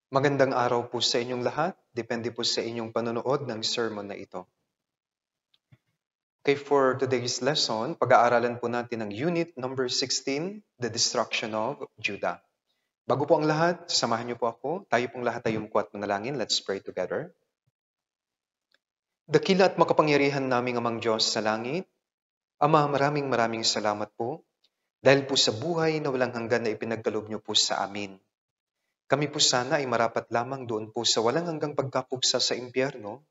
Magandang araw po sa inyong lahat. Depende po sa inyong panonood ng sermon na ito. Okay, for today's lesson, pag-aaralan po natin ang unit number 16, The Destruction of Judah. Bago po ang lahat, samahan niyo po ako. Tayo pong lahat ay yumuko at manalangin. Let's pray together. Dakila at makapangyarihan naming Amang Diyos sa langit, Ama, maraming salamat po dahil po sa buhay na walang hanggan na ipinagkaloob niyo po sa amin. Kami po sana ay marapat lamang doon po sa walang hanggang pagkapugsa sa impyerno,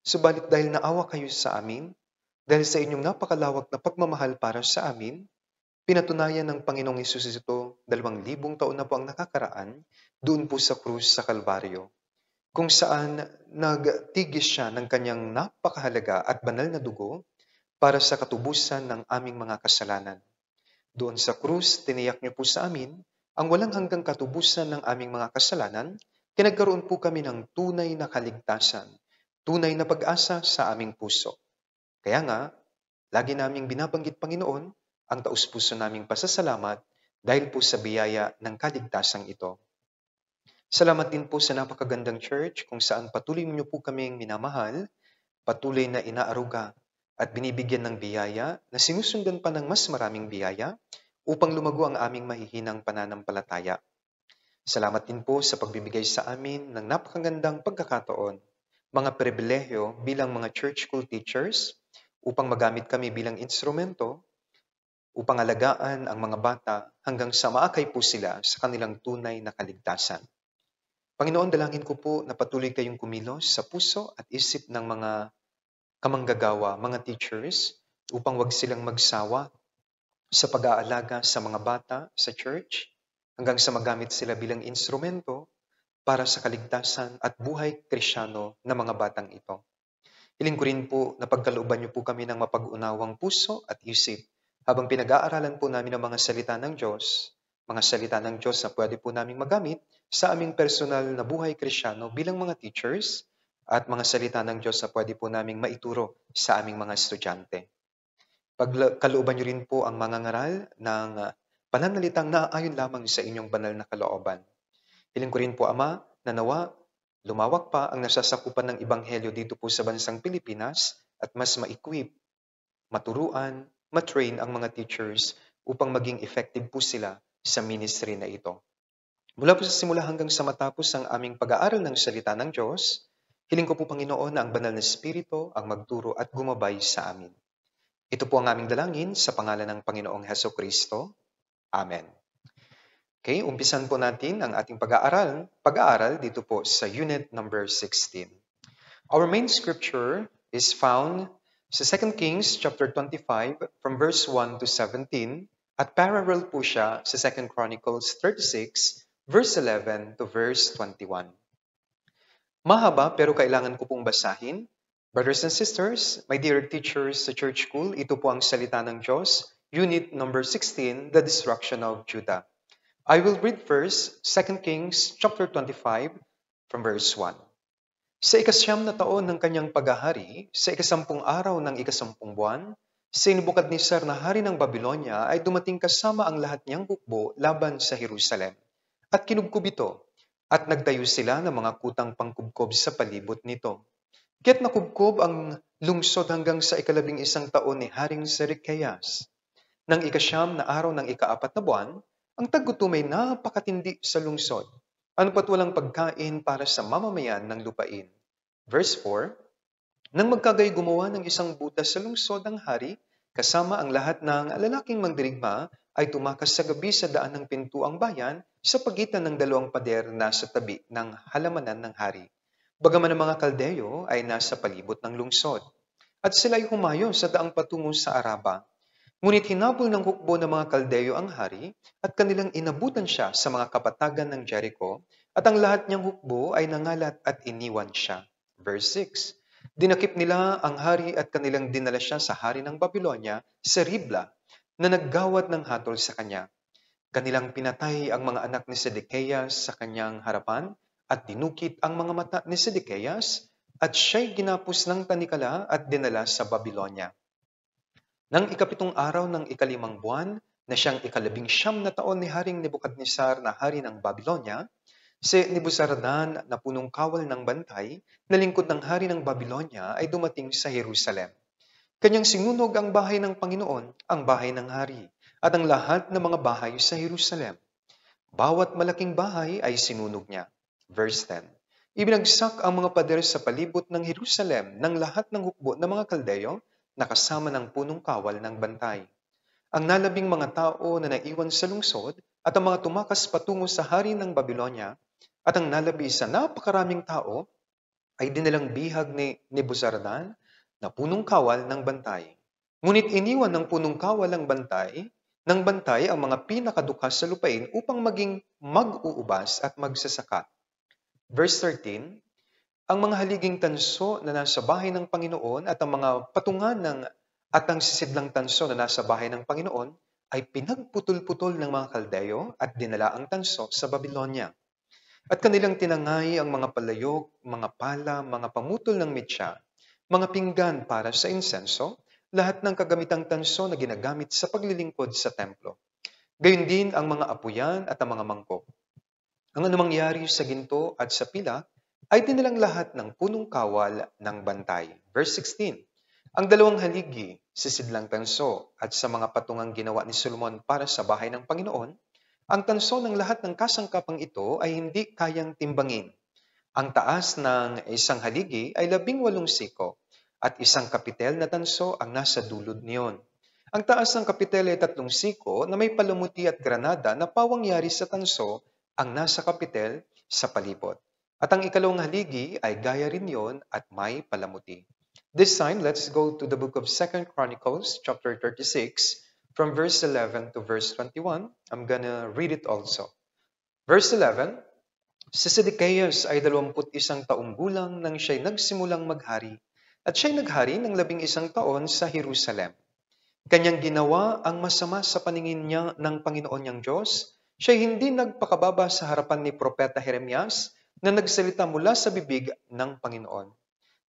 subalit dahil naawa kayo sa amin, dahil sa inyong napakalawak na pagmamahal para sa amin, pinatunayan ng Panginoong Hesus ito 2,000 taon na po ang nakakaraan doon po sa krus sa Kalbaryo, kung saan nagtigis siya ng kanyang napakahalaga at banal na dugo para sa katubusan ng aming mga kasalanan. Doon sa krus, tiniyak niyo po sa amin ang walang hanggang katubusan ng aming mga kasalanan, kinagkaroon po kami ng tunay na kaligtasan, tunay na pag-asa sa aming puso. Kaya nga, lagi naming binabanggit, Panginoon, ang taus-puso naming pasasalamat dahil po sa biyaya ng kaligtasang ito. Salamat din po sa napakagandang church kung saan patuloy niyo po kaming minamahal, patuloy na inaaruga at binibigyan ng biyaya na sinusundan pa ng mas maraming biyaya upang lumago ang aming mahihinang pananampalataya. Salamat din po sa pagbibigay sa amin ng napakagandang pagkakataon, mga pribilehyo bilang mga church school teachers upang magamit kami bilang instrumento upang alagaan ang mga bata hanggang sa maakay po sila sa kanilang tunay na kaligtasan. Panginoon, dalangin ko po na patuloy kayong kumilos sa puso at isip ng mga kamanggagawa, mga teachers, upang wag silang magsawa sa pag-aalaga sa mga bata sa church hanggang sa magamit sila bilang instrumento para sa kaligtasan at buhay Kristiyano ng mga batang ito. Hiling ko rin po na pagkalooban niyo po kami ng mapag-unawang puso at isip habang pinag-aaralan po namin ang mga salita ng Diyos, mga salita ng Diyos na pwede po namin magamit sa aming personal na buhay Kristiyano bilang mga teachers at mga salita ng Diyos na pwede po naming maituro sa aming mga estudyante. Pagkalooban niyo rin po ang mga ngaral ng pananalitang naaayon lamang sa inyong banal na kalooban. Hiling ko rin po, Ama, na nawa lumawak pa ang nasasakupan ng Ebanghelyo dito po sa bansang Pilipinas at mas ma-equip, maturuan, matrain ang mga teachers upang maging effective po sila sa ministry na ito. Mula po sa simula hanggang sa matapos ang aming pag-aaral ng salita ng Diyos, hiling ko po, Panginoon, na ang banal na Espiritu ang magturo at gumabay sa amin. Ito po ang aming dalangin sa pangalan ng Panginoong Hesukristo. Amen. Okay, umpisan po natin ang ating pag-aaral dito po sa unit number 16. Our main scripture is found sa 2 Kings chapter 25 from verse 1 to 17 at parallel po siya sa 2 Chronicles 36 verse 11 to verse 21. Mahaba pero kailangan ko pong basahin. Brothers and sisters, my dear teachers sa church school, ito po ang salita ng Diyos, unit number 16, The Destruction of Judah. I will read first 2 Kings chapter 25 from verse 1. Sa ikasyam na taon ng kanyang paghahari, sa ikasampung araw ng ikasampung buwan, si Nebukadnezar na hari ng Babylonia ay dumating kasama ang lahat niyang hukbo laban sa Jerusalem. At kinubkob ito, at nagtayo sila ng mga kutang pangkubkob sa palibot nito. Kaya't nakubkob ang lungsod hanggang sa 11 taon ni Haring Sedekias. Nang ikasyam na araw ng ikaapat na buwan, ang taggutom ay napakatindi sa lungsod. Ano pat walang pagkain para sa mamamayan ng lupain. Verse 4, nang magkagay gumawa ng isang butas sa lungsod ang hari, kasama ang lahat ng lalaking mandirigma, ay tumakas sa gabi sa daan ng pintuang bayan sa pagitan ng dalawang pader na sa tabi ng halamanan ng hari. Bagaman ang mga Kaldeyo ay nasa palibot ng lungsod. At sila ay humayo sa daang patungo sa Araba. Ngunit hinabol ng hukbo ng mga Kaldeyo ang hari at kanilang inabutan siya sa mga kapatagan ng Jericho at ang lahat niyang hukbo ay nangalat at iniwan siya. Verse 6, dinakip nila ang hari at kanilang dinala siya sa hari ng Babylonia sa Ribla na naggawat ng hatol sa kanya. Kanilang pinatay ang mga anak ni Sedekias sa kanyang harapan at dinukit ang mga mata ni Sedekias at siya'y ginapos ng tanikala at dinala sa Babylonia. Nang ikapitong araw ng ikalimang buwan, na siyang 19 na taon ni Haring Nebukadnezar na hari ng Babylonia, Si Nebuzaradan na punong kawal ng bantay na lingkod ng hari ng Babylonia ay dumating sa Jerusalem. Kanyang sinunog ang bahay ng Panginoon, ang bahay ng hari, at ang lahat ng mga bahay sa Jerusalem. Bawat malaking bahay ay sinunog niya. Verse 10. Ibinagsak ang mga pader sa palibot ng Jerusalem ng lahat ng hukbo ng mga Kaldeo na kasama ng punong kawal ng bantay. Ang nalabing mga tao na naiwan sa lungsod at ang mga tumakas patungo sa hari ng Babylonia at ang nalabi sa napakaraming tao ay dinalang bihag ni Nebuzaradan na punong kawal ng bantay. Ngunit iniwan ng punong kawal ng bantay ang mga pinakadukas sa lupain upang maging mag-uubas at magsasaka. Verse 13, ang mga haliging tanso na nasa bahay ng Panginoon at ang mga patungan at ang sisidlang tanso na nasa bahay ng Panginoon ay pinagputol-putol ng mga Kaldeo at dinala ang tanso sa Babylonia. At kanilang tinangay ang mga palayok, mga pala, mga pamutol ng mitya, mga pinggan para sa insenso, lahat ng kagamitang tanso na ginagamit sa paglilingkod sa templo. Gayon din ang mga apuyan at ang mga mangkok. Ang anumangyari sa ginto at sa pilak ay dinalang lahat ng punong kawal ng bantay. Verse 16, ang dalawang haligi, sisidlang tanso at sa mga patungang ginawa ni Solomon para sa bahay ng Panginoon, ang tanso ng lahat ng kasangkapang ito ay hindi kayang timbangin. Ang taas ng isang haligi ay 18 siko at isang kapitel na tanso ang nasa dulod niyon. Ang taas ng kapitel ay 3 siko na may palamuti at granada na pawangyari sa tanso ang nasa kapitel sa palibot. At ang ikalawang haligi ay gaya rin yon at may palamuti. This time, let's go to the book of 2 Chronicles, chapter 36, from verse 11 to verse 21, I'm gonna read it also. Verse 11, si Sedekias ay 21 taong gulang nang siya'y nagsimulang maghari, at siya'y naghari ng 11 taon sa Jerusalem. Kanyang ginawa ang masama sa paningin niya ng Panginoon niyang Diyos. Siya'y hindi nagpakababa sa harapan ni Propeta Jeremias na nagsalita mula sa bibig ng Panginoon.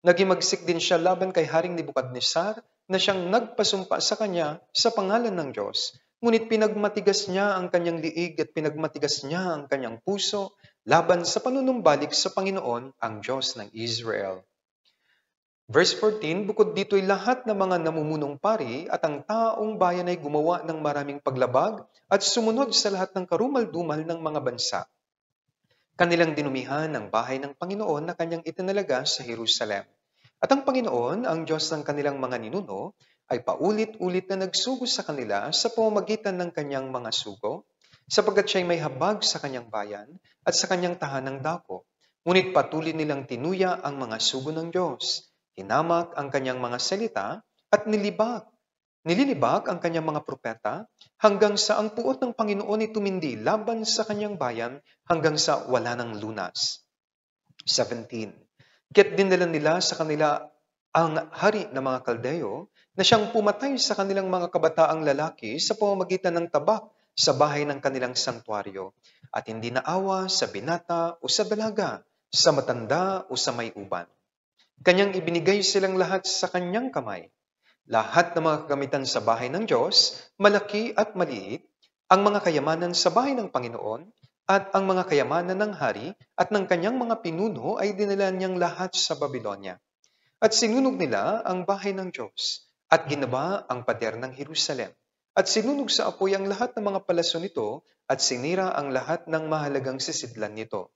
Nagimagsik din siya laban kay Haring Nebukadnezar na siyang nagpasumpa sa kanya sa pangalan ng Diyos. Ngunit pinagmatigas niya ang kanyang liig at pinagmatigas niya ang kanyang puso laban sa panunumbalik sa Panginoon, ang Diyos ng Israel. Verse 14, bukod dito'y lahat ng mga namumunong pari at ang taong bayan ay gumawa ng maraming paglabag at sumunod sa lahat ng karumal-dumal ng mga bansa. Kanilang dinumihan ang bahay ng Panginoon na kanyang itinalaga sa Jerusalem. At ang Panginoon, ang Diyos ng kanilang mga ninuno, ay paulit-ulit na nagsugo sa kanila sa pamamagitan ng kanyang mga sugo, sapagkat siya'y may habag sa kanyang bayan at sa kanyang tahanang dako. Ngunit patuloy nilang tinuya ang mga sugo ng Diyos. Hinamak ang kanyang mga salita at nililibak ang kanyang mga propeta hanggang sa ang puot ng Panginoon ay tumindi laban sa kanyang bayan hanggang sa wala ng lunas. 17. Kaya't dinala nila sa kanila ang hari ng mga Kaldeo na siyang pumatay sa kanilang mga kabataang lalaki sa pamamagitan ng tabak sa bahay ng kanilang santuaryo at hindi naawa sa binata o sa dalaga, sa matanda o sa may uban. Kanyang ibinigay silang lahat sa kanyang kamay. Lahat ng mga kagamitan sa bahay ng Diyos, malaki at maliit, ang mga kayamanan sa bahay ng Panginoon, at ang mga kayamanan ng hari at ng kanyang mga pinuno ay dinala niyang lahat sa Babylonia. At sinunog nila ang bahay ng Diyos at ginaba ang pader ng Jerusalem. At sinunog sa apoy ang lahat ng mga palaso nito at sinira ang lahat ng mahalagang sisidlan nito.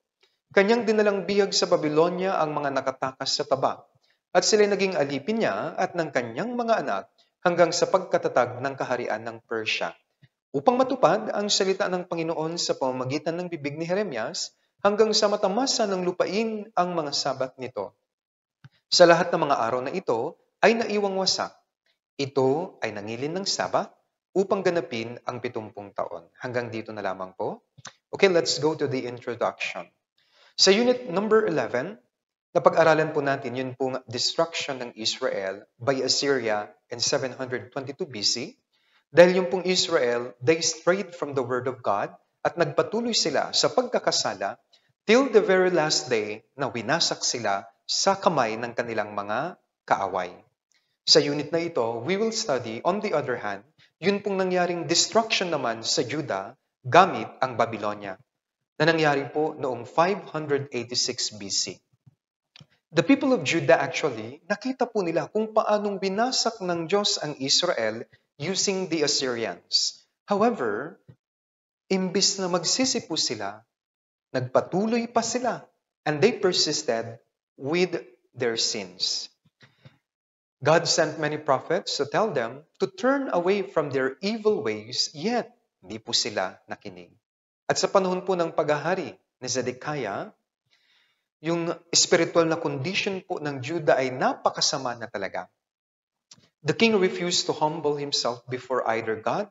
Kanyang dinalang bihag sa Babylonia ang mga nakatakas sa tabak at sila'y naging alipin niya at ng kanyang mga anak hanggang sa pagkatatag ng kaharian ng Persia. Upang matupad ang salita ng Panginoon sa pamamagitan ng bibig ni Jeremias hanggang sa matamasa ng lupain ang mga sabat nito. Sa lahat ng mga araw na ito ay naiwang wasak. Ito ay nangilin ng sabat upang ganapin ang 70 taon. Hanggang dito na lamang po. Okay, let's go to the introduction. Sa unit number 11, napag-aralan po natin yun pong destruction ng Israel by Assyria in 722 BC. Dahil yung pong Israel, they strayed from the Word of God at nagpatuloy sila sa pagkakasala till the very last day na winasak sila sa kamay ng kanilang mga kaaway. Sa unit na ito, we will study, on the other hand, yun pong nangyaring destruction naman sa Judah gamit ang Babylonia. na nangyari po noong 586 BC. The people of Judah actually, nakita po nila kung paanong binasak ng Diyos ang Israel using the Assyrians. However, imbis na magsisi po sila, nagpatuloy pa sila and they persisted with their sins. God sent many prophets to tell them to turn away from their evil ways, yet hindi po sila nakinig. At sa panahon po ng paghahari ni Zedekiah, yung spiritual na condition po ng Judah ay napakasama na talaga. The king refused to humble himself before either God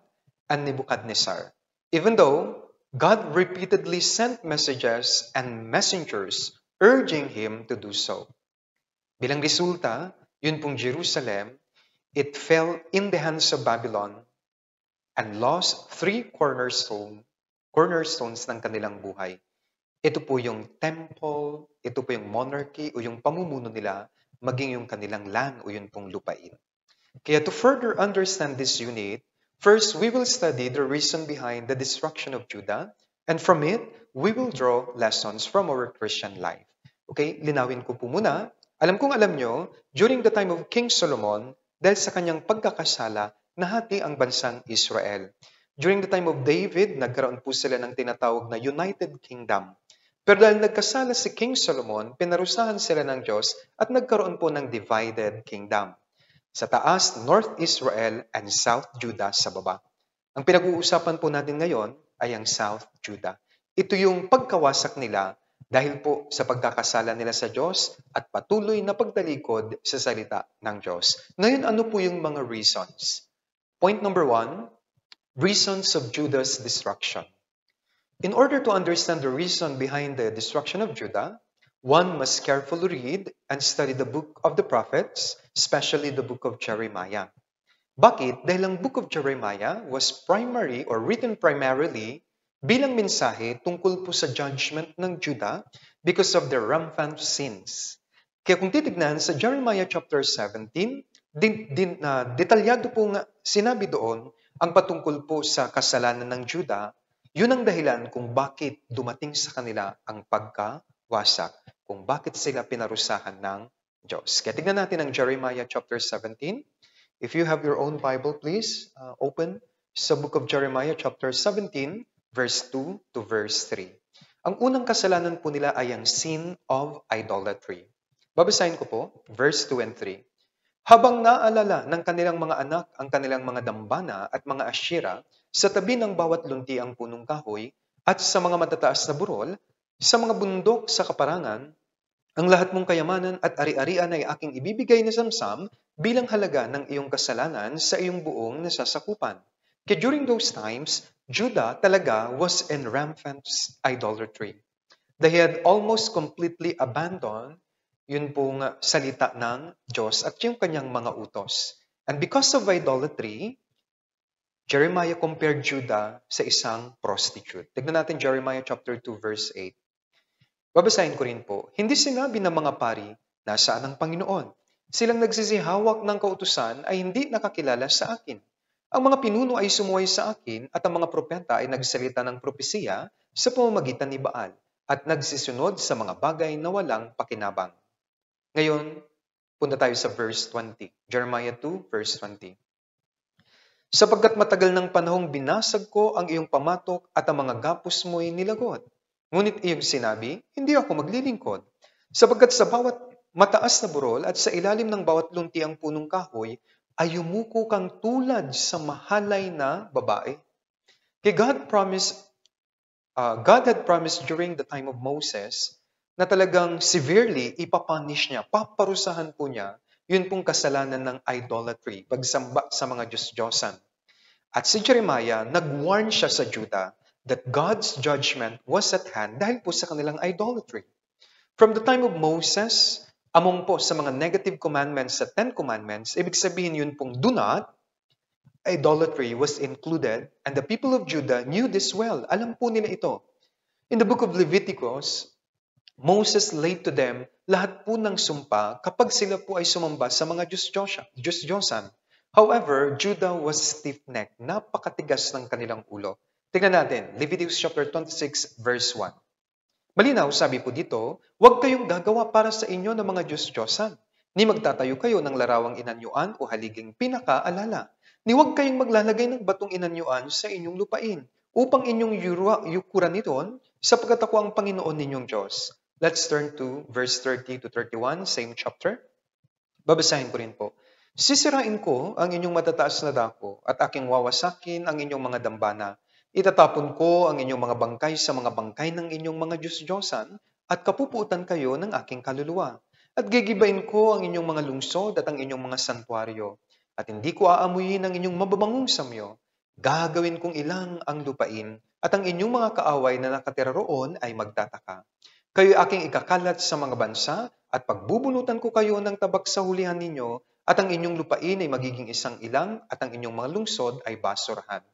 and Nebuchadnezzar, even though God repeatedly sent messages and messengers urging him to do so. Bilang resulta, yun pong Jerusalem, it fell in the hands of Babylon and lost three cornerstones ng kanilang buhay. Ito po yung temple, ito po yung monarchy o yung pamumuno nila, maging yung kanilang land o yun pong lupain. Kaya to further understand this unit, first we will study the reason behind the destruction of Judah, and from it, we will draw lessons from our Christian life. Okay, linawin ko po muna. Alam nyo, during the time of King Solomon, dahil sa kanyang pagkakasala, nahati ang bansang Israel. During the time of David, nagkaroon po sila ng tinatawag na United Kingdom. Pero dahil nagkasala si King Solomon, pinarusahan sila ng Diyos at nagkaroon po ng divided kingdom. Sa taas, North Israel and South Judah sa baba. Ang pinag-uusapan po natin ngayon ay ang South Judah. Ito yung pagkawasak nila dahil po sa pagkakasala nila sa Diyos at patuloy na pagtalikod sa salita ng Diyos. Ngayon, ano po yung mga reasons? Point number 1, reasons of Judah's destruction. In order to understand the reason behind the destruction of Judah, one must carefully read and study the book of the prophets, especially the book of Jeremiah. Bakit? Dahil ang book of Jeremiah was primary or written primarily bilang mensahe tungkol po sa judgment ng Judah because of their rampant sins. Kaya kung titignan sa Jeremiah chapter 17, detalyado po nga sinabi doon ang patungkol po sa kasalanan ng Judah. Yun ang dahilan kung bakit dumating sa kanila ang pagkawasak, kung bakit sila pinarusahan ng Diyos. Kaya tignan natin ang Jeremiah chapter 17. If you have your own Bible, please open sa book of Jeremiah chapter 17, verse 2 to verse 3. Ang unang kasalanan po nila ay ang sin of idolatry. Babasahin ko po, verse 2 and 3. Habang naalala ng kanilang mga anak ang kanilang mga dambana at mga asyera sa tabi ng bawat lunti ang punong kahoy at sa mga matataas na burol, sa mga bundok sa kaparangan, ang lahat mong kayamanan at ari-arian ay aking ibibigay na samsam bilang halaga ng iyong kasalanan sa iyong buong nasasakupan. Kaya during those times, Judah talaga was in rampant idolatry. They had almost completely abandoned yun pong salita ng Diyos at yung kanyang mga utos. And because of idolatry, Jeremiah compared Judah sa isang prostitute. Tignan natin Jeremiah chapter 2 verse 8. Babasahin ko rin po, hindi sinabi ng mga pari, nasaan ang Panginoon? Silang nagsisihawak ng kautusan ay hindi nakakilala sa akin. Ang mga pinuno ay sumuway sa akin at ang mga propeta ay nagsalita ng propesiya sa pamamagitan ni Baal at nagsisunod sa mga bagay na walang pakinabang. Ngayon, punta tayo sa verse 20. Jeremiah 2, verse 20. Sapagkat matagal ng panahong binasag ko ang iyong pamatok at ang mga gapos mo'y nilagot. Ngunit iyong sinabi, hindi ako maglilingkod. Sapagkat sa bawat mataas na burol at sa ilalim ng bawat lunti ang punong kahoy, ay yumuko kang tulad sa mahalay na babae. Kaya God had promised during the time of Moses na talagang severely ipapunish niya, paparusahan po niya, yun pong kasalanan ng idolatry, pagsamba sa mga Diyos-Diyosan. At si Jeremiah, nag-warn siya sa Judah that God's judgment was at hand dahil po sa kanilang idolatry. From the time of Moses, among po sa mga negative commandments sa 10 commandments, ibig sabihin yun pong do not, idolatry was included, and the people of Judah knew this well. Alam po nila ito. In the book of Leviticus, Moses laid to them lahat po ng sumpa kapag sila po ay sumamba sa mga Diyos-Diyosan. However, Judah was stiff-necked, napakatigas ng kanilang ulo. Tingnan natin, Leviticus chapter 26, verse 1. Malinaw, sabi po dito, huwag kayong gagawa para sa inyo ng mga Diyos-Diyosan, ni magtatayo kayo ng larawang inanyuan o haliging pinakaalala, ni huwag kayong maglalagay ng batong inanyuan sa inyong lupain, upang inyong yukuran nito, sapagkat ako ang Panginoon ninyong Diyos. Let's turn to verse 30 to 31, same chapter. Babasahin ko rin po. Sisirain ko ang inyong matataas na dako at aking wawasakin ang inyong mga dambana. Itatapon ko ang inyong mga bangkay sa mga bangkay ng inyong mga Diyos-Diyosan at kapuputan kayo ng aking kaluluwa. At gigibain ko ang inyong mga lungsod at ang inyong mga santuaryo. At hindi ko aamuyin ang inyong mababangong samyo. Gagawin kong ilang ang lupain at ang inyong mga kaaway na nakatira roon ay magtataka. Kayo aking ikakalat sa mga bansa at pagbubunutan ko kayo ng tabak sa hulihan ninyo at ang inyong lupain ay magiging isang ilang at ang inyong mga lungsod ay basurahan.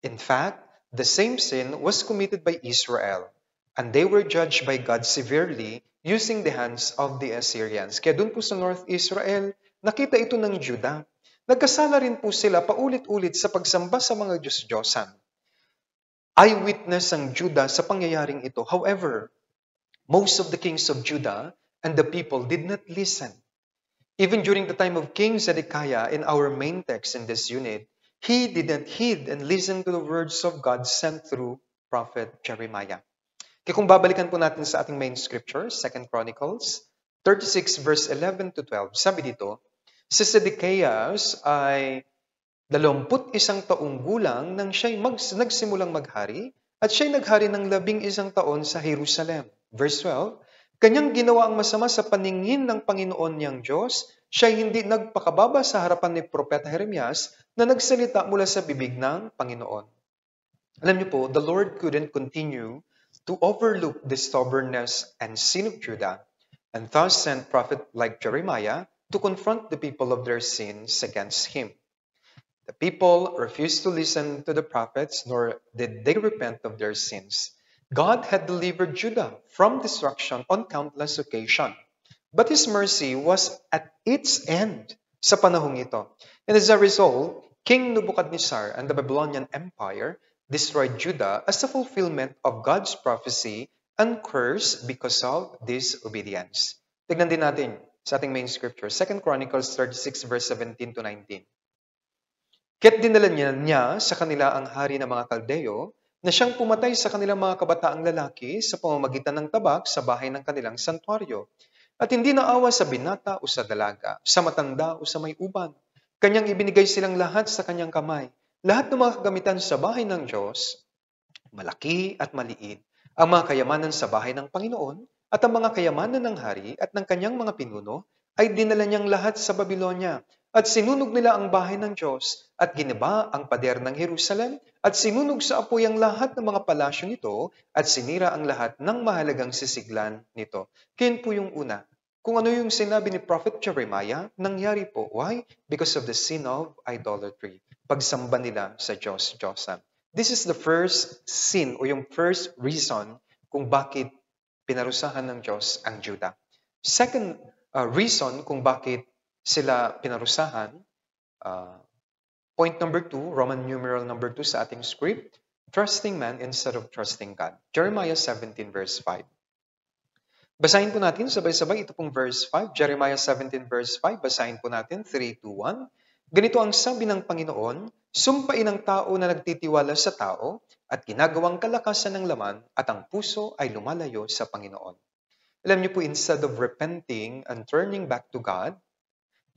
In fact, the same sin was committed by Israel, and they were judged by God severely using the hands of the Assyrians. Kaya dun po sa North Israel, nakita ito ng Judah. Nagkasala rin po sila paulit-ulit sa pagsamba sa mga Diyos-Diyosan. Eyewitness ang Judah sa pangyayaring ito. However, most of the kings of Judah and the people did not listen. Even during the time of King Zedekiah, in our main text in this unit, he didn't heed and listen to the words of God sent through Prophet Jeremiah. Kaya kung babalikan po natin sa ating main scripture, 2 Chronicles 36 verse 11 to 12, sabi dito, si Zedekiah ay 21 taong gulang nang siya'y nagsimulang maghari at siya'y naghari ng 11 taon sa Jerusalem. Verse 12, kanyang ginawa ang masama sa paningin ng Panginoon niyang Diyos, siya'y hindi nagpakababa sa harapan ni Propeta Jeremias na nagsalita mula sa bibig ng Panginoon. Alam niyo po, the Lord couldn't continue to overlook the stubbornness and sin of Judah, and thus sent prophet like Jeremiah to confront the people of their sins against him. The people refused to listen to the prophets, nor did they repent of their sins. God had delivered Judah from destruction on countless occasions, but His mercy was at its end sa panahong ito. And as a result, King Nebuchadnezzar and the Babylonian Empire destroyed Judah as a fulfillment of God's prophecy and curse because of disobedience. Tignan din natin sa ating main scripture, 2 Chronicles 36 verse 17 to 19. Kaya't dinala niya sa kanila ang hari ng mga Kaldeo na siyang pumatay sa kanilang mga kabataang lalaki sa pamamagitan ng tabak sa bahay ng kanilang santuaryo. At hindi naawa sa binata o sa dalaga, sa matanda o sa may uban. Kanyang ibinigay silang lahat sa kanyang kamay. Lahat ng mga kagamitan sa bahay ng Diyos, malaki at maliit, ang mga kayamanan sa bahay ng Panginoon at ang mga kayamanan ng hari at ng kanyang mga pinuno ay dinala niyang lahat sa Babylonia. At sinunog nila ang bahay ng Diyos at giniba ang pader ng Jerusalem at sinunog sa apoy ang lahat ng mga palasyo nito at sinira ang lahat ng mahalagang sisiglan nito. Kaya po yung una. Kung ano yung sinabi ni Prophet Jeremiah, nangyari po. Why? Because of the sin of idolatry. Pagsamba nila sa Diyos-Diyosan. This is the first sin o yung first reason kung bakit pinarusahan ng Diyos ang Judah. Second reason kung bakit sila pinarusahan, point number 2, Roman numeral number 2 sa ating script, trusting man instead of trusting God. Jeremiah 17 verse 5. Basahin po natin sabay-sabay ito pong verse 5. Jeremiah 17 verse 5, basahin po natin 3, 2, 1. Ganito ang sabi ng Panginoon, sumpain ang tao na nagtitiwala sa tao at ginagawang kalakasan ng laman at ang puso ay lumalayo sa Panginoon. Alam niyo po, instead of repenting and turning back to God,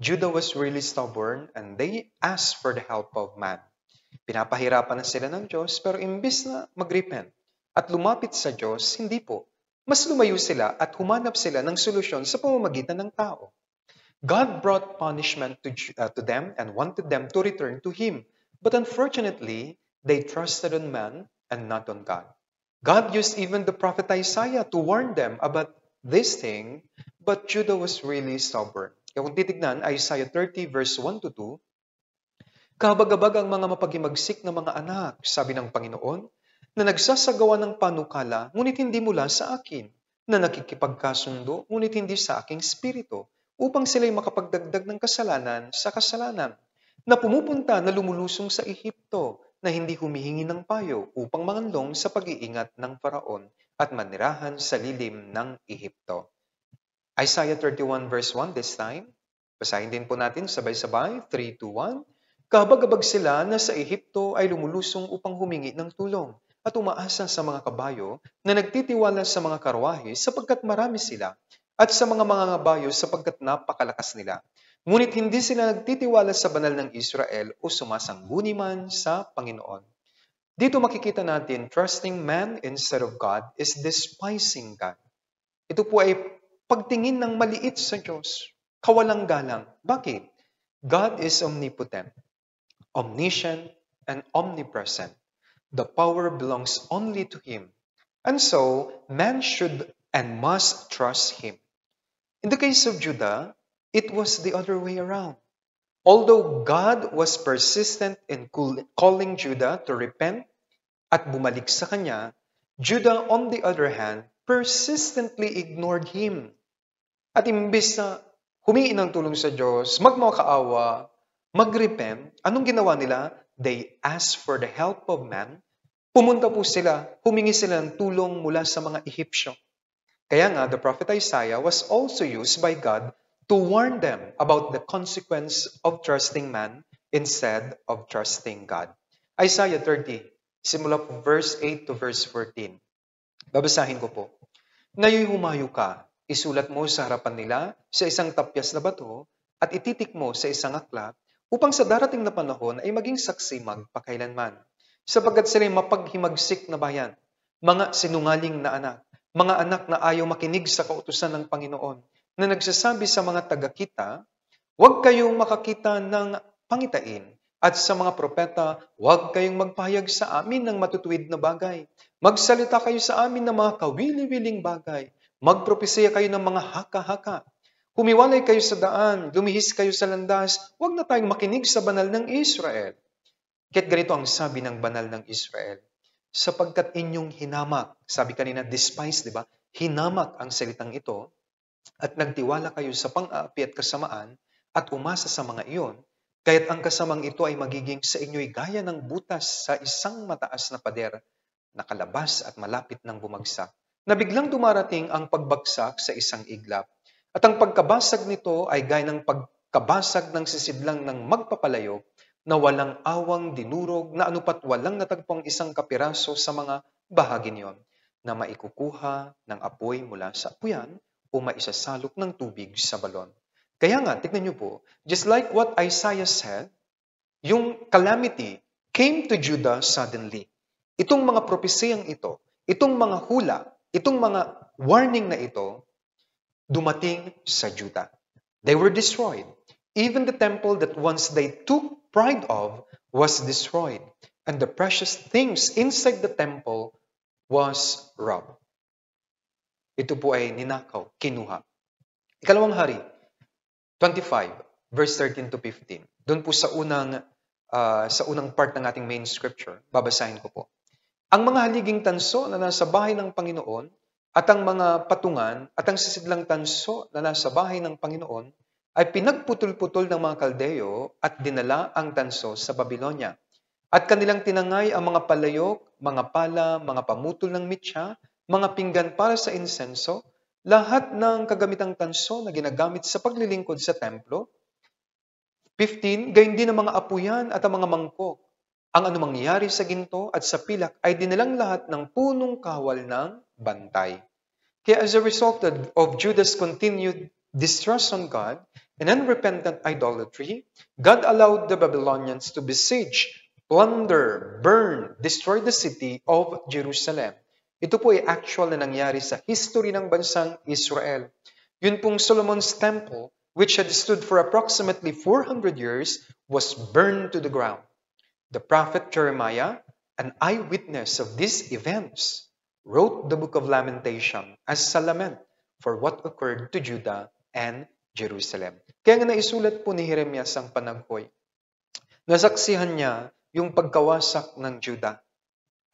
Judah was really stubborn and they asked for the help of man. Pinapahirapan na sila ng Diyos pero imbis na mag-repent at lumapit sa Diyos, hindi po. Mas lumayo sila at humanap sila ng solusyon sa pamamagitan ng tao. God brought punishment to them and wanted them to return to Him. But unfortunately, they trusted on man and not on God. God used even the prophet Isaiah to warn them about this thing, but Judah was really stubborn. Kaya kung titignan, Isaiah 30 verse 1 to 2, kabag-abag ang mga mapaghimagsik na mga anak, sabi ng Panginoon, na nagsasagawa ng panukala, ngunit hindi mula sa akin, na nakikipagkasundo, ngunit hindi sa aking spirito, upang sila'y makapagdagdag ng kasalanan sa kasalanan, na pumupunta na lumulusong sa Ehipto, na hindi humihingi ng payo upang manganlong sa pag-iingat ng Faraon at manirahan sa lilim ng Ehipto. Isaiah 31 verse 1 this time. Basahin din po natin sabay-sabay, 3, 2, 1. Kahabag-habag sila na sa Ehipto ay lumulusong upang humingi ng tulong at umaasa sa mga kabayo na nagtitiwala sa mga karwahe sapagkat marami sila at sa mga kabayo sapagkat napakalakas nila. Ngunit hindi sila nagtitiwala sa banal ng Israel o sumasangguni man sa Panginoon. Dito makikita natin, trusting man instead of God is despising God. Ito po ay pagtingin ng maliit sa Diyos, kawalang galang. Bakit? God is omnipotent, omniscient, and omnipresent. The power belongs only to Him. And so, man should and must trust Him. In the case of Judah, it was the other way around. Although God was persistent in calling Judah to repent at bumalik sa kanya, Judah, on the other hand, persistently ignored Him. At imbes na humingi ng tulong sa Diyos, magmakaawa, mag-repent, anong ginawa nila? They asked for the help of man. Pumunta po sila, humingi sila ng tulong mula sa mga Ehipsyo. Kaya nga, the prophet Isaiah was also used by God to warn them about the consequence of trusting man instead of trusting God. Isaiah 30, simula po verse 8 to verse 14. Babasahin ko po. Ngayon humayo ka, isulat mo sa harapan nila sa isang tapyas na bato at ititik mo sa isang aklat upang sa darating na panahon ay maging saksi magpakailanman. Sapagkat sila'y mapaghimagsik na bayan, mga sinungaling na anak, mga anak na ayaw makinig sa kautusan ng Panginoon, na nagsasabi sa mga taga-kita, huwag kayong makakita ng pangitain, at sa mga propeta, huwag kayong magpahayag sa amin ng matutuwid na bagay. Magsalita kayo sa amin ng mga kawili-wiling bagay. Magpropesya kayo ng mga haka-haka. Humiwalay kayo sa daan, lumihis kayo sa landas, huwag na tayong makinig sa banal ng Israel. Kaya't ganito ang sabi ng banal ng Israel, sapagkat inyong hinamak, sabi kanina, despise, di ba? Hinamak ang salitang ito, at nagtiwala kayo sa pang-aapi at kasamaan, at umasa sa mga iyon, kaya't ang kasamang ito ay magiging sa inyo'y gaya ng butas sa isang mataas na pader, na kalabas at malapit ng bumagsak, na biglang dumarating ang pagbagsak sa isang iglap. At ang pagkabasag nito ay gaya ng pagkabasag ng sisidlang ng magpapalayo na walang awang dinurog na anupat walang natagpong isang kapiraso sa mga bahagi niyon na maikukuha ng apoy mula sa apuyan o maisasalok ng tubig sa balon. Kaya nga, tignan niyo po, just like what Isaiah said, yung calamity came to Judah suddenly. Itong mga propesiyang ito, itong mga hula, itong mga warning na ito, dumating sa Judah. They were destroyed. Even the temple that once they took pride of was destroyed. And the precious things inside the temple was robbed. Ito po ay ninakaw, kinuha. Ikalawang hari, 25, verse 13 to 15. Doon po sa unang part ng ating main scripture, babasahin ko po. Ang mga haliging tanso na nasa bahay ng Panginoon at ang mga patungan at ang sisidlang tanso na nasa bahay ng Panginoon ay pinagputol-putol ng mga Kaldeo at dinala ang tanso sa Babylonia. At kanilang tinangay ang mga palayok, mga pala, mga pamutol ng mitya, mga pinggan para sa insenso, lahat ng kagamitang tanso na ginagamit sa paglilingkod sa templo. 15, gayon din ang mga apuyan at ang mga mangkok. Ang anumang mangyari sa ginto at sa pilak ay dinalang lahat ng punong kawal ng bantay. Kaya as a result of Judah's continued distrust on God and unrepentant idolatry, God allowed the Babylonians to besiege, plunder, burn, destroy the city of Jerusalem. Ito po ay actual na nangyari sa history ng bansang Israel. Yun pong Solomon's temple, which had stood for approximately 400 years, was burned to the ground. The prophet Jeremiah, an eyewitness of these events, wrote the book of Lamentation as a lament for what occurred to Judah and Jerusalem. Kaya nga naisulat po ni Jeremias ang panaghoy. Nasaksihan niya yung pagkawasak ng Judah.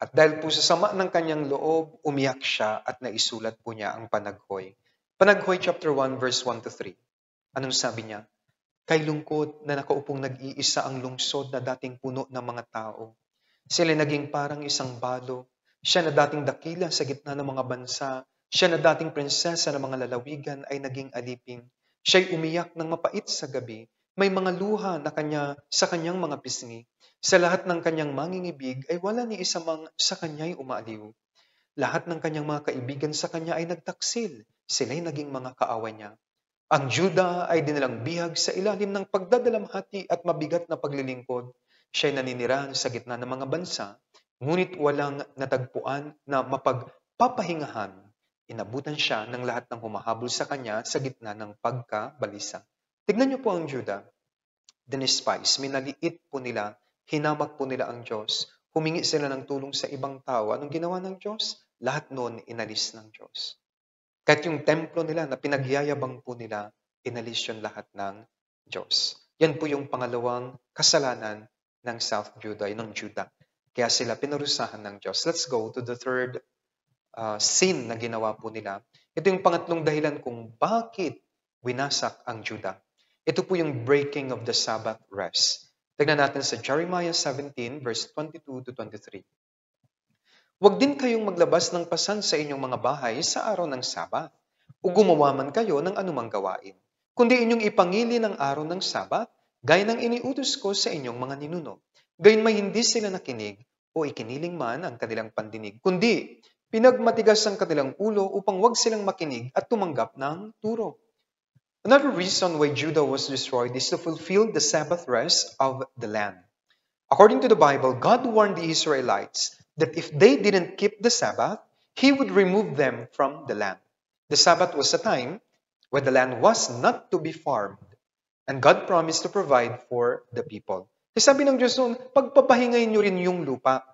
At dahil po sa sama ng kanyang loob, umiyak siya at naisulat po niya ang panaghoy. Panaghoy chapter 1 verse 1 to 3. Anong sabi niya? Kay lungkot na nakaupong nag-iisa ang lungsod na dating puno ng mga tao. Sila naging parang isang balo. Siya na dating dakila sa gitna ng mga bansa, siya na dating prinsesa ng mga lalawigan ay naging alipin. Siya'y umiyak ng mapait sa gabi. May mga luha na sa kanyang mga pisngi. Sa lahat ng kanyang mangingibig ay wala ni isa mang sa kanya'y umaaliw. Lahat ng kanyang mga kaibigan sa kanya ay nagtaksil. Sila'y naging mga kaaway niya. Ang Juda ay dinilang bihag sa ilalim ng pagdadalamhati at mabigat na paglilingkod. Siya'y naninirahan sa gitna ng mga bansa, ngunit walang natagpuan na mapagpapahingahan. Inabutan siya ng lahat ng humahabol sa kanya sa gitna ng pagkabalisa. Tignan niyo po ang Juda. Dinispise, minaliit po nila, hinamak po nila ang Diyos. Humingi sila ng tulong sa ibang tao. Anong ginawa ng Diyos? Lahat noon inalis ng Diyos. Kahit yung templo nila na pinagyayabang po nila, inalis yun lahat ng Diyos. Yan po yung pangalawang kasalanan ng South Judah, ng Judah. Kaya sila pinarusahan ng Diyos. Let's go to the third sin na ginawa po nila. Ito yung pangatlong dahilan kung bakit winasak ang Judah. Ito po yung breaking of the Sabbath rest. Tignan natin sa Jeremiah 17 verse 22 to 23. Huwag din kayong maglabas ng pasan sa inyong mga bahay sa araw ng Sabat, o gumawa man kayo ng anumang gawain, kundi inyong ipangili ng araw ng Sabat, gaya ng iniutos ko sa inyong mga ninuno. Gayon may hindi sila nakinig o ikiniling man ang kanilang pandinig, kundi pinagmatigas ang kanilang ulo upang wag silang makinig at tumanggap ng turo. Another reason why Judah was destroyed is to fulfill the Sabbath rest of the land. According to the Bible, God warned the Israelites that if they didn't keep the Sabbath, He would remove them from the land. The Sabbath was a time when the land was not to be farmed, and God promised to provide for the people. Kasi sabi ng Diyos noon, pagpapahingayin nyo rin yung lupa.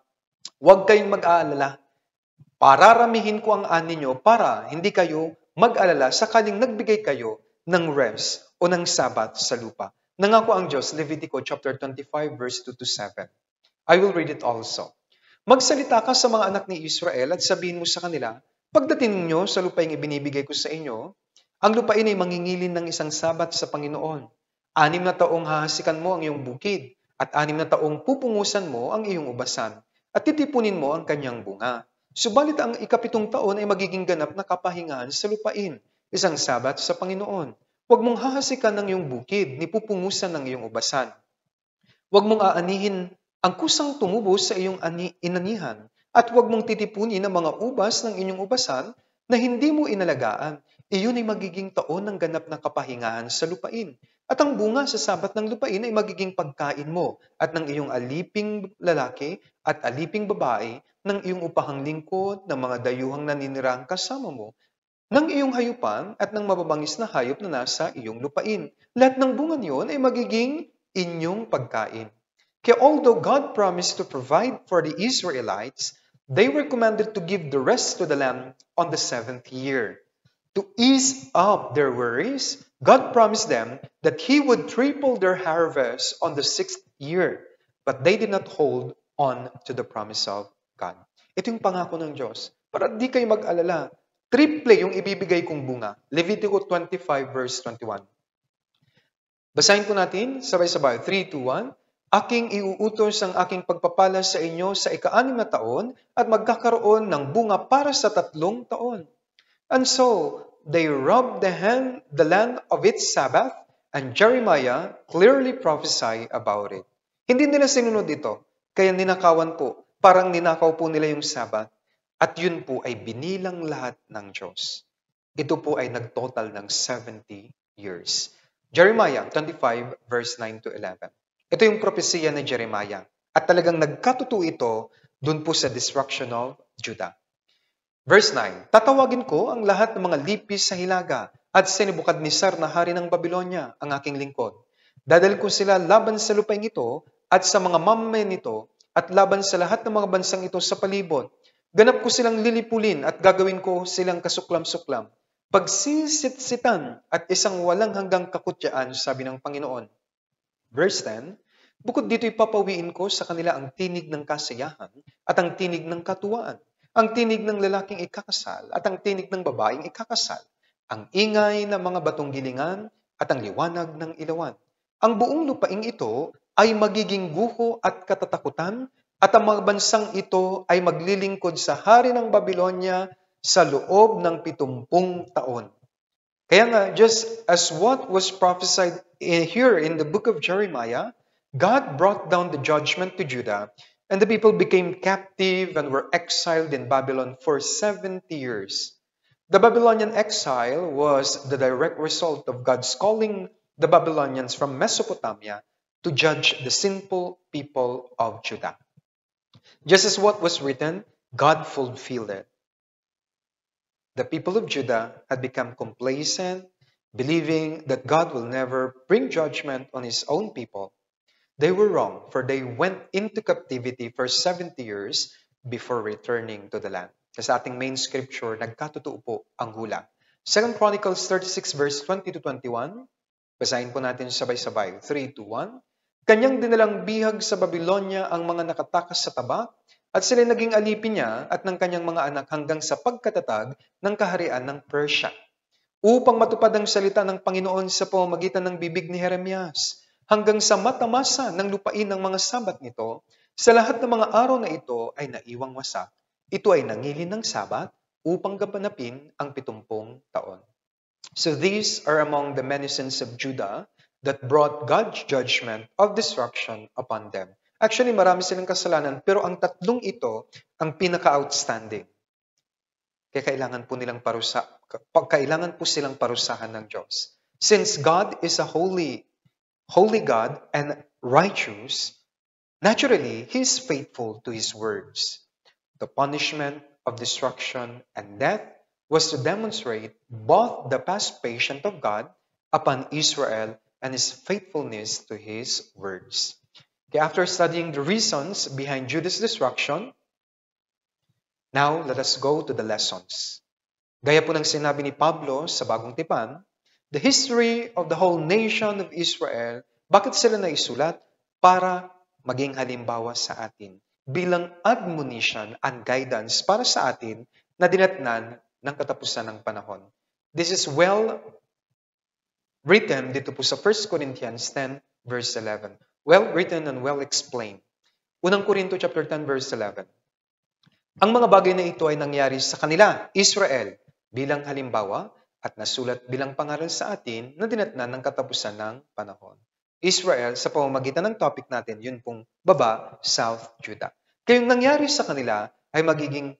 Huwag kayong mag-aalala. Pararamihin ko ang ani nyo para hindi kayo mag-alala sakaling nagbigay kayo ng rest o ng Sabbath sa lupa. Nangako ang Diyos, Levitico chapter 25 verse 2 to 7. I will read it also. Magsalita ka sa mga anak ni Israel at sabihin mo sa kanila, pagdating ninyo sa lupaing ibinibigay ko sa inyo, ang lupain ay mangingilin ng isang Sabat sa Panginoon. 6 na taong hahasikan mo ang iyong bukid at 6 na taong pupungusan mo ang iyong ubasan at titipunin mo ang kanyang bunga. Subalit ang 7 taon ay magiging ganap na kapahingahan sa lupain, isang Sabat sa Panginoon. Huwag mong hahasikan ng iyong bukid, ni pupungusan ng iyong ubasan. Huwag mong aanihin ang kusang tumubo sa iyong inanihan, at huwag mong titipunin ang mga ubas ng inyong ubasan na hindi mo inalagaan. Iyon ay magiging taon ng ganap na kapahingahan sa lupain. At ang bunga sa Sabat ng lupain ay magiging pagkain mo at ng iyong aliping lalaki at aliping babae, ng iyong upahang lingkod, ng mga dayuhang naninirang kasama mo, ng iyong hayupan at ng mababangis na hayop na nasa iyong lupain. Lahat ng bunga niyon ay magiging inyong pagkain. Kaya although God promised to provide for the Israelites, they were commanded to give the rest to the land on the 7th year. To ease up their worries, God promised them that He would triple their harvest on the 6th year. But they did not hold on to the promise of God. Ito yung pangako ng Diyos. Para di kayo mag-alala, triple yung ibibigay kong bunga. Levitico 25 verse 21. Basahin po natin, sabay-sabay. 3, 2, 1. Aking iuutos ang aking pagpapala sa inyo sa 6 na taon at magkakaroon ng bunga para sa 3 taon. And so, they robbed the land of its Sabbath, and Jeremiah clearly prophesied about it. Hindi nila sinunod ito, kaya ninakawan po. Parang ninakaw po nila yung Sabbath. At yun po ay binilang lahat ng Diyos. Ito po ay nagtotal ng 70 years. Jeremiah 25 verse 9 to 11. Ito yung propesiya ni Jeremiah. At talagang nagkatotoo ito dun po sa destruction of Judah. Verse 9, tatawagin ko ang lahat ng mga lipis sa hilaga at si Nebukadnezar na hari ng Babylonia, ang aking lingkod. Dadalhin ko sila laban sa lupain ito at sa mga mamayan nito at laban sa lahat ng mga bansang ito sa palibot. Ganap ko silang lilipulin at gagawin ko silang kasuklam-suklam. Pagsisitsitan at isang walang hanggang kakutyaan, sabi ng Panginoon. Verse 10, bukod dito ipapawiin ko sa kanila ang tinig ng kasiyahan at ang tinig ng katuwaan, ang tinig ng lalaking ikakasal at ang tinig ng babaeng ikakasal, ang ingay ng mga batong gilingan at ang liwanag ng ilawan. Ang buong lupaing ito ay magiging guho at katatakutan At ang mga bansang ito ay maglilingkod sa hari ng Babylonia sa loob ng 70 taon. Kaya nga, just as what was prophesied here in the book of Jeremiah, God brought down the judgment to Judah, and the people became captive and were exiled in Babylon for 70 years. The Babylonian exile was the direct result of God's calling the Babylonians from Mesopotamia to judge the sinful people of Judah. Just as what was written, God fulfilled it. The people of Judah had become complacent, believing that God will never bring judgment on his own people. They were wrong, for they went into captivity for 70 years before returning to the land. Sa ating main scripture, nagkatotoo po ang hula. 2 Chronicles 36 verse 20 to 21. Basahin po natin sabay-sabay. 3, 2, 1. Kanyang dinalang bihag sa Babylonia ang mga nakatakas sa tabak, at sila naging alipin niya at ng kanyang mga anak hanggang sa pagkatatag ng kaharian ng Persia. Upang matupad ang salita ng Panginoon sa pamamagitan ng bibig ni Jeremias, hanggang sa matamasa ng lupain ng mga sabat nito, sa lahat ng mga araw na ito ay naiwang wasak. Ito ay nangilin ng sabat upang gapanapin ang 70 taon. So these are among the many sins of Judah that brought God's judgment of destruction upon them. Actually, marami silang kasalanan, pero ang tatlong ito ang pinaka-outstanding. Kaya kailangan po silang parusahan ng Diyos. Since God is a holy God and righteous, naturally, He is faithful to His words. The punishment of destruction and death was to demonstrate both the past patience of God upon Israel and His faithfulness to His words. Okay, after studying the reasons behind Judah's destruction, now let us go to the lessons. Gaya po ng sinabi ni Pablo sa Bagong Tipan, the history of the whole nation of Israel, bakit sila naisulat? Para maging halimbawa sa atin, bilang admonition and guidance para sa atin na dinatnan ng katapusan ng panahon. This is well written dito po sa 1 Corinthians 10 verse 11. Well written and well explained. Unang Korinto chapter 10 verse 11. Ang mga bagay na ito ay nangyari sa kanila, Israel, bilang halimbawa at nasulat bilang pangaral sa atin na dinatnan ng katapusan ng panahon. Israel, sa pamamagitan ng topic natin, yun pong baba, South Judah. Kaya yung nangyari sa kanila ay magiging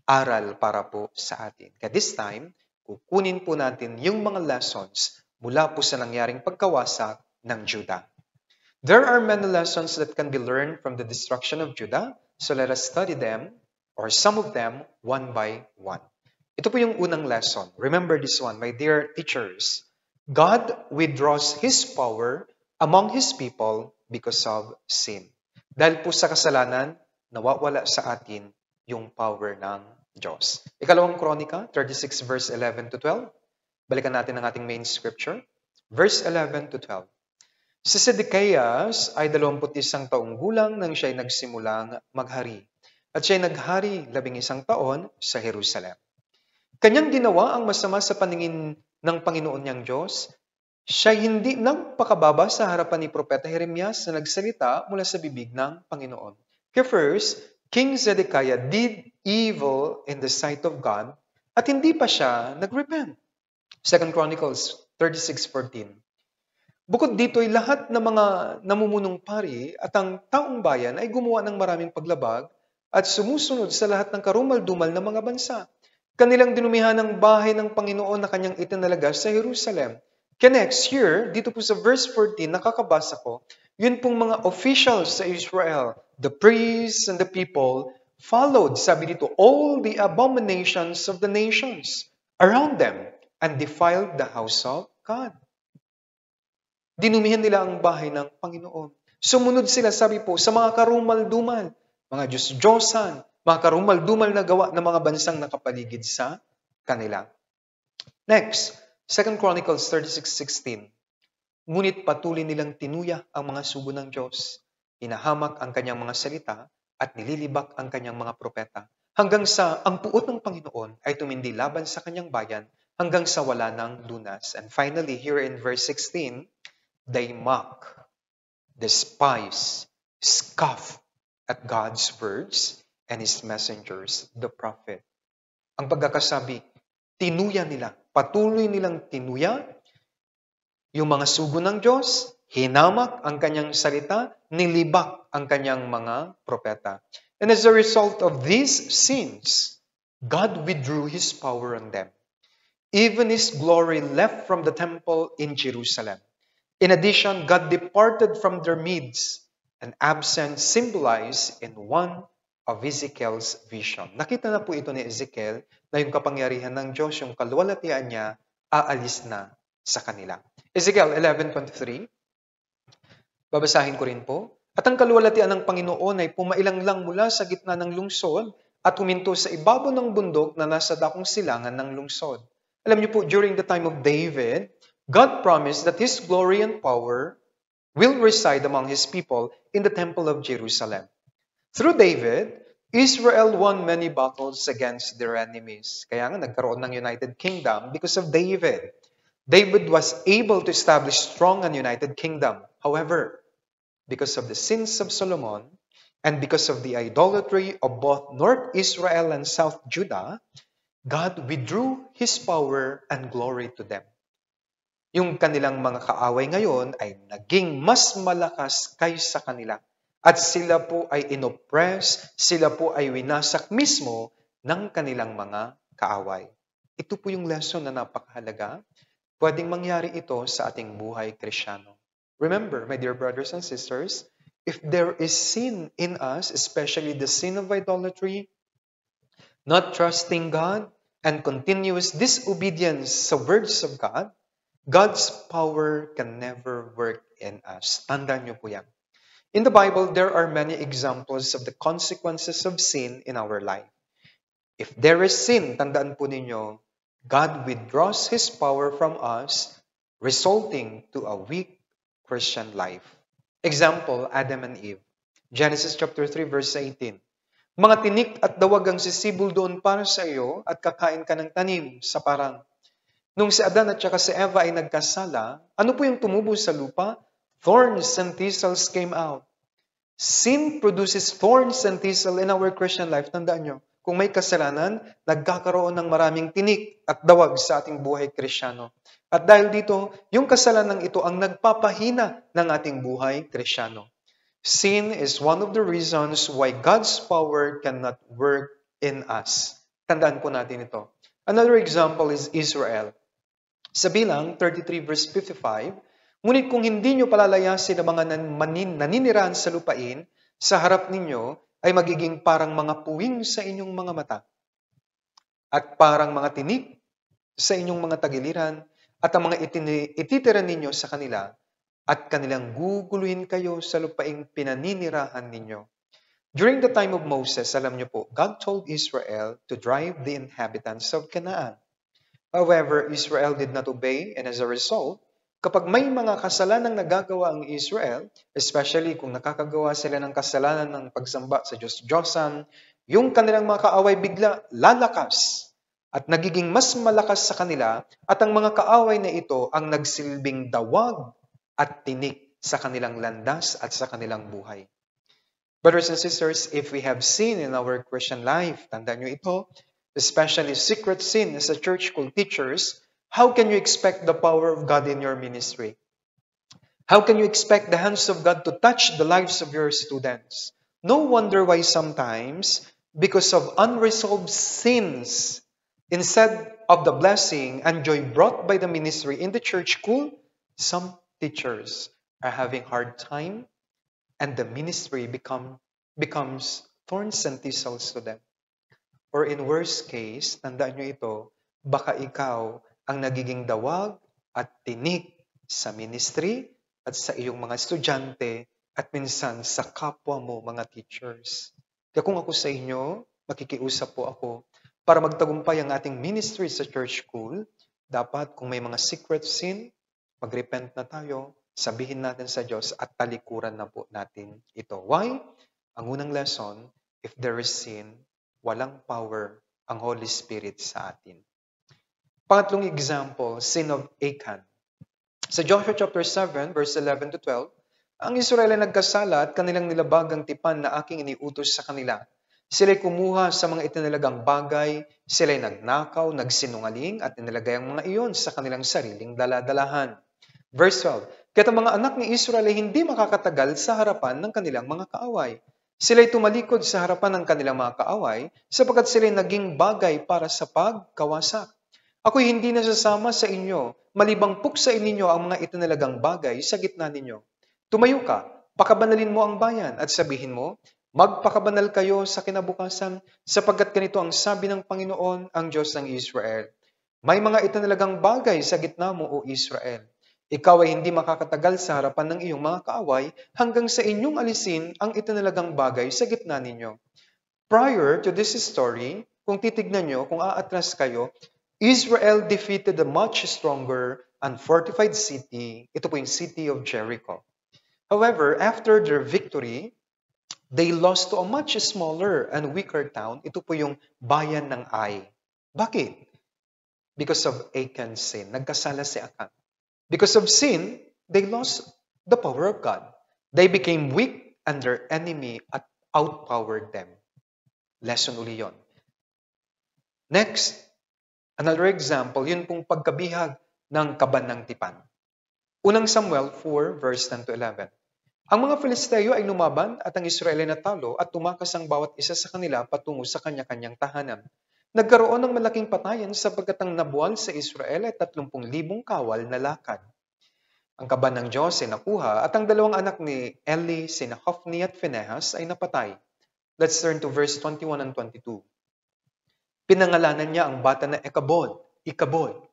aral para po sa atin. Kaya this time, kukunin po natin yung mga lessons mula po sa nangyaring pagkawasak ng Judah. There are many lessons that can be learned from the destruction of Judah, so let us study them, or some of them, one by one. Ito po yung unang lesson. Remember this one, my dear teachers. God withdraws His power among His people because of sin. Dahil po sa kasalanan, nawawala sa atin yung power ng Diyos. Ikalawang Kronika, 36 verse 11 to 12. Balikan natin ang ating main scripture. Verse 11 to 12. Si Sedekias ay 21 taong gulang nang siya'y nagsimulang maghari. At siya'y naghari 11 taon sa Jerusalem. Kanyang ginawa ang masama sa paningin ng Panginoon niyang Diyos. Siya'y hindi nagpakababa sa harapan ni Propeta Jeremias na nagsalita mula sa bibig ng Panginoon. Kaya first, King Zedekiah did evil in the sight of God at hindi pa siya nag-repent. 2 Chronicles 36:14. Bukod dito ay lahat ng mga namumunong pari at ang taong bayan ay gumawa ng maraming paglabag at sumusunod sa lahat ng karumal-dumal na mga bansa. Kanilang dinumihan ang bahay ng Panginoon na kanyang itinalaga sa Jerusalem. Kaya next year, dito po sa verse 14, nakakabasa ko, yun pong mga officials sa Israel, the priests and the people, followed, sabi dito, all the abominations of the nations around them and defiled the house of God. Dinumihan nila ang bahay ng Panginoon. Sumunod sila, sabi po, sa mga karumal-dumal, mga Diyos-Diyosan, mga karumal-dumal na gawa ng mga bansang nakapaligid sa kanila. Next, 2 Chronicles 36:16. Ngunit patuloy nilang tinuya ang mga sugo ng Diyos. Hinahamak ang kanyang mga salita at nililibak ang kanyang mga propeta. Hanggang sa ang puot ng Panginoon ay tumindi laban sa kanyang bayan hanggang sa wala ng lunas. And finally, here in verse 16, they mock, despise, scoff at God's words and His messengers, the prophet. Ang pagkakasabi, tinuya nila, patuloy nilang tinuya yung mga sugo ng Diyos, hinamak ang kanyang salita, nilibak ang kanyang mga propeta. And as a result of these sins, God withdrew His power on them. Even His glory left from the temple in Jerusalem. In addition, God departed from their midst, an absence symbolized in one of Ezekiel's vision. Nakita na po ito ni Ezekiel na yung kapangyarihan ng Diyos, yung kaluwalhatian niya, aalis na sa kanila. Ezekiel 11:23, babasahin ko rin po. At ang kaluwalhatian ng Panginoon ay pumailang lang mula sa gitna ng lungsod at huminto sa ibabaw ng bundok na nasa dakong silangan ng lungsod. Alam niyo po, during the time of David, God promised that His glory and power will reside among His people in the temple of Jerusalem. Through David, Israel won many battles against their enemies. Kaya nga nagkaroon ng United Kingdom because of David. David was able to establish strong and united kingdom. However, because of the sins of Solomon and because of the idolatry of both North Israel and South Judah, God withdrew His power and glory to them. Yung kanilang mga kaaway ngayon ay naging mas malakas kaysa kanila. At sila po ay inoppress, sila po ay winasak mismo ng kanilang mga kaaway. Ito po yung lesson na napakahalaga. Pwedeng mangyari ito sa ating buhay Kristiyano. Remember, my dear brothers and sisters, if there is sin in us, especially the sin of idolatry, not trusting God, and continuous disobedience sa words of God, God's power can never work in us. Tandaan niyo po yan. In the Bible, there are many examples of the consequences of sin in our life. If there is sin, tandaan po ninyo, God withdraws His power from us, resulting to a weak Christian life. Example, Adam and Eve. Genesis chapter 3, verse 18. Mga tinik at dawag ang sisibol doon para sa iyo at kakain ka ng tanim sa parang. Nung si Adan at saka si Eva ay nagkasala, ano po yung tumubo sa lupa? Thorns and thistles came out. Sin produces thorns and thistles in our Christian life. Tandaan nyo, kung may kasalanan, nagkakaroon ng maraming tinik at dawag sa ating buhay Kristiyano. At dahil dito, yung kasalanan ito ang nagpapahina ng ating buhay Kristiyano. Sin is one of the reasons why God's power cannot work in us. Tandaan po natin ito. Another example is Israel. Sa Bilang 33 verse 55, ngunit kung hindi nyo palalayasin ang mga naninirahan sa lupain, sa harap ninyo ay magiging parang mga puwing sa inyong mga mata at parang mga tinik sa inyong mga tagiliran at ang mga ititira ninyo sa kanila at kanilang guguluhin kayo sa lupaing pinaninirahan ninyo. During the time of Moses, alam niyo po, God told Israel to drive the inhabitants of Canaan. However, Israel did not obey, and as a result, kapag may mga kasalanang nagagawa ang Israel, especially kung nakakagawa sila ng kasalanan ng pagsamba sa Diyos-Diyosan, yung kanilang mga kaaway bigla lalakas at nagiging mas malakas sa kanila at ang mga kaaway na ito ang nagsilbing dawag at tinik sa kanilang landas at sa kanilang buhay. Brothers and sisters, if we have sin in our Christian life, tandaan nyo ito, especially secret sin as a church school teachers, how can you expect the power of God in your ministry? How can you expect the hands of God to touch the lives of your students? No wonder why sometimes, because of unresolved sins, instead of the blessing and joy brought by the ministry in the church school, some teachers are having hard time and the ministry becomes thorns and thistles to them. Or in worst case, tandaan nyo ito, baka ikaw ang nagiging dawag at tinik sa ministry at sa iyong mga estudyante at minsan sa kapwa mo mga teachers. Kaya kung ako sa inyo, makikiusap po ako para magtagumpay ang ating ministry sa church school, dapat kung may mga secret sin, mag-repent na tayo, sabihin natin sa Diyos at talikuran na po natin ito. Why? Ang unang lesson, if there is sin, walang power ang Holy Spirit sa atin. Pangatlong example, sin of Achan. Sa Joshua chapter 7, verse 11 to 12, Ang Israel ay nagkasala at kanilang nilabag ang tipan na aking iniutos sa kanila. Sila'y kumuha sa mga itinalagang bagay, sila'y nagnakaw, nagsinungaling at inilagay ang mga iyon sa kanilang sariling daladalahan. Verse 12, kaya't ang mga anak ni Israel ay hindi makakatagal sa harapan ng kanilang mga kaaway. Sila'y tumalikod sa harapan ng kanilang mga kaaway sapagkat sila'y naging bagay para sa pagkawasak. Ako'y hindi nasasama sa inyo, malibang puksain ninyo ang mga itinalagang bagay sa gitna ninyo. Tumayo ka, pakabanalin mo ang bayan at sabihin mo, magpakabanal kayo sa kinabukasan sapagkat ganito ang sabi ng Panginoon, ang Diyos ng Israel. May mga itinalagang bagay sa gitna mo, O Israel. Ikaw ay hindi makakatagal sa harapan ng iyong mga kaaway hanggang sa inyong alisin ang itinalagang bagay sa gitna ninyo. Prior to this story, kung titignan nyo, kung aatras kayo, Israel defeated a much stronger and fortified city. Ito po yung city of Jericho. However, after their victory, they lost to a much smaller and weaker town. Ito po yung bayan ng Ai. Bakit? Because of Achan's sin. Nagkasala si Achan. Because of sin, they lost the power of God. They became weak and their enemy outpowered them. Lesson uli yun. Next, another example, yun pong pagkabihag ng kaban ng tipan. Unang Samuel 4, verse 10 to 11. Ang mga Filisteo ay lumaban at ang Israel ay natalo at tumakas ang bawat isa sa kanila patungo sa kanya-kanyang tahanan. Nagkaroon ng malaking patayan sapagkat ang nabuwal sa Israel ay 30,000 kawal na lakad. Ang kaban ng Diyos ay nakuha at ang dalawang anak ni Eli, sina Hophni at Phinehas ay napatay. Let's turn to verse 21 and 22. Pinangalanan niya ang bata na Ikabod,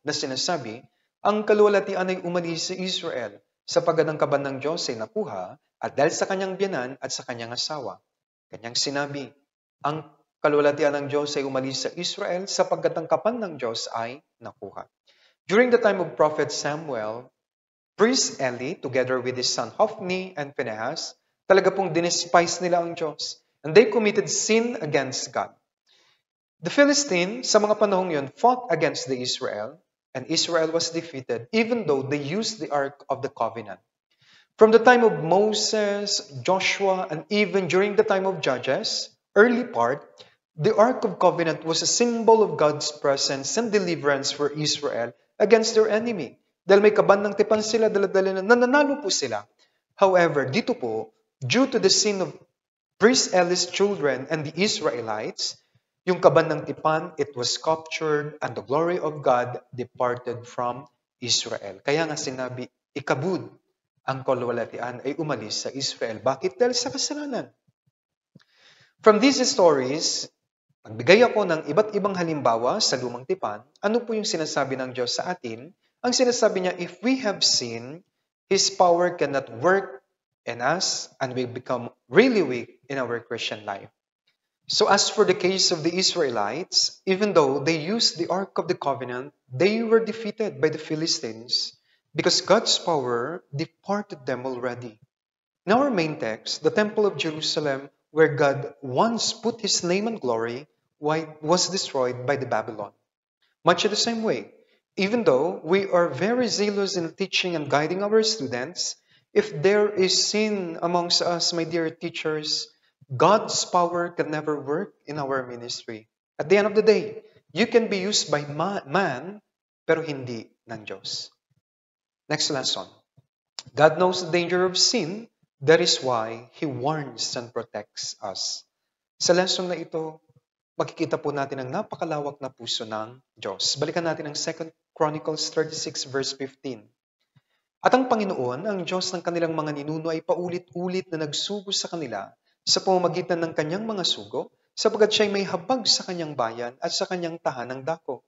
na sinasabi, ang kaluwalhatian ay umalis sa Israel sapagkat ang kaban ng Diyos ay nakuha at dahil sa kanyang biyanan at sa kanyang asawa. Kanyang sinabi, ang kaluwalhatian ng Diyos ay umalis sa Israel sapagkat ang kaban ng Diyos ay nakuha. During the time of Prophet Samuel, priest Eli, together with his son Hophni and Phinehas, talaga pong dinispise nila ang Diyos. And they committed sin against God. The Philistines, sa mga panahong yun, fought against the Israel, and Israel was defeated, even though they used the Ark of the Covenant. From the time of Moses, Joshua, and even during the time of Judges, early part, the Ark of Covenant was a symbol of God's presence and deliverance for Israel against their enemy. Dahil may kaban ng tipan sila, dala-dala na nananalo po sila. However, dito po, due to the sin of priest Eli's children and the Israelites, yung kaban ng tipan, it was captured and the glory of God departed from Israel. Kaya nga sinabi, Ikabud, ang kaluwalhatian ay umalis sa Israel. Bakit? Dahil sa kasalanan. From these stories, nagbigay ako ng iba't ibang halimbawa sa lumang tipan. Ano po yung sinasabi ng Diyos sa atin? Ang sinasabi niya, if we have sinned, His power cannot work in us and we become really weak in our Christian life. So as for the case of the Israelites, even though they used the Ark of the Covenant, they were defeated by the Philistines because God's power departed them already. In our main text, the Temple of Jerusalem, where God once put His name and glory, was destroyed by the Babylon. Much in the same way, even though we are very zealous in teaching and guiding our students, if there is sin amongst us, my dear teachers, God's power can never work in our ministry. At the end of the day, you can be used by man, pero hindi ng Diyos. Next lesson. God knows the danger of sin. That is why He warns and protects us. Sa lesson na ito, makikita po natin ang napakalawak na puso ng Diyos. Balikan natin ang 2 Chronicles 36 verse 15. At ang Panginoon, ang Diyos ng kanilang mga ninuno ay paulit-ulit na nagsugo sa kanila sa pamamagitan ng kanyang mga sugo, sapagkat siya'y may habag sa kanyang bayan at sa kanyang tahanang dako.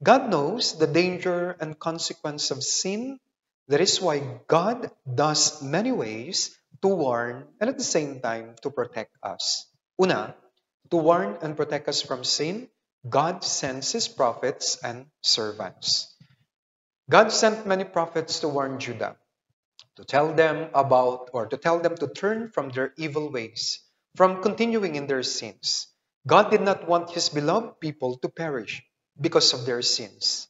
God knows the danger and consequence of sin. That is why God does many ways to warn and at the same time to protect us. Una, to warn and protect us from sin, God sends His prophets and servants. God sent many prophets to warn Judah, to tell them to turn from their evil ways, from continuing in their sins. God did not want His beloved people to perish because of their sins.